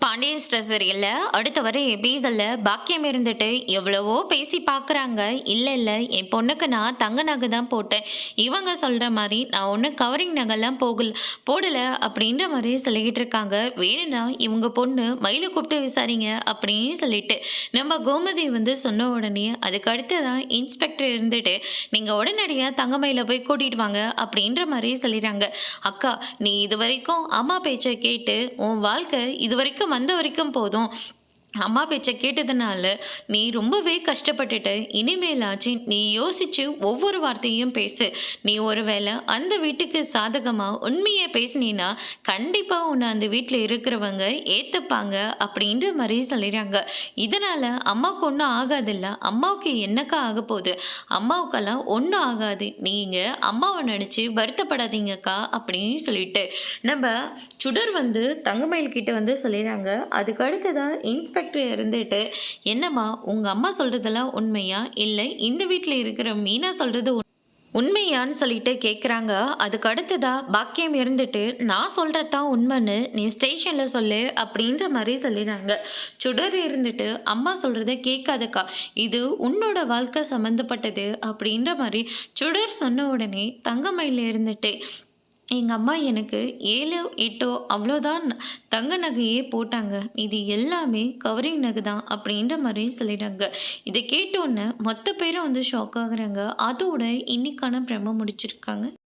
Pandian store சீரியல்ல அடுத்த வர எபிசோட்ல பாக்கியம் இருந்துட்டு எவ்வளவோ பேசி பார்க்குறாங்க. இல்ல என் பொண்ணுக்கு நான் தங்க நகை தான் போட்டேன். இவங்க சொல்ற மாதிரி நான் ஒன்றும் கவரிங் நகைலாம் போடல அப்படின்ற மாதிரி சொல்லிக்கிட்டு இருக்காங்க. வேணும்னா இவங்க பொண்ணு மயிலை கூப்பிட்டு விசாரிங்க அப்படின்னு சொல்லிட்டு நம்ம கோமதி வந்து சொன்ன உடனே அதுக்கு அடுத்ததான் இன்ஸ்பெக்டர் இருந்துட்டு நீங்க உடனடியாக தங்கமயில போய் கூட்டிட்டு வாங்க அப்படின்ற மாதிரி சொல்லிடுறாங்க. அக்கா, நீ இது வரைக்கும் அம்மா பேச்சை கேட்டு உன் வாழ்க்கை இது வரைக்கும் வந்த வரைக்கும் போதும். அம்மா பேச்சை கேட்டதுனால நீ ரொம்பவே கஷ்டப்பட்டுட்ட. இனிமேலாச்சு நீ யோசிச்சு ஒவ்வொரு வார்த்தையும் பேசு. நீ ஒருவேளை அந்த வீட்டுக்கு சாதகமா உண்மையை பேசினீன்னா கண்டிப்பா உன்னை அந்த வீட்டில் இருக்கிறவங்க ஏத்துப்பாங்க அப்படின்ற மாதிரி சொல்லிடுறாங்க. இதனால அம்மாவுக்கு ஒன்றும் ஆகாதில்ல. அம்மாவுக்கு என்னக்கா ஆக போகுது? அம்மாவுக்கெல்லாம் ஒன்றும் ஆகாது. நீங்க அம்மாவை நினைச்சு வருத்தப்படாதீங்கக்கா அப்படின்னு சொல்லிட்டு நம்ம சுடர் வந்து தங்கமயில் கிட்ட வந்து சொல்லிடுறாங்க. அதுக்கு அடுத்ததான் இன்ஸ்பெக்டர் இருந்துட்டு என்னம்மா உங்க அம்மா சொல்றதெல்லாம் உண்மையா இல்லை இந்த வீட்டில் இருக்கிற மீனா சொல்றது உண்மையான்னு சொல்லிட்டு கேட்குறாங்க. அதுக்கு அடுத்ததா பாக்கியம் இருந்துட்டு நான் சொல்கிறதான் உண்மைன்னு நீ ஸ்டேஷனில் சொல்லு அப்படின்ற மாதிரி சொல்லிடுறாங்க. சுடர் இருந்துட்டு அம்மா சொல்கிறத கேட்காதக்கா, இது உன்னோட வாழ்க்கை சம்மந்தப்பட்டது அப்படின்ற மாதிரி சுடர் சொன்ன உடனே தங்கமயில் இருந்துட்டு எங்கள் அம்மா எனக்கு 7 8 அவ்வளோதான் தங்க நகையே போட்டாங்க. இது எல்லாமே கவரிங் நகை தான் அப்படின்ற மாதிரி சொல்லிடுறாங்க. இதை கேட்டோன்னே மொத்த பேரும் வந்து ஷாக் ஆகுறாங்க. அதோட இன்னைக்கான பிரம முடிச்சிருக்காங்க.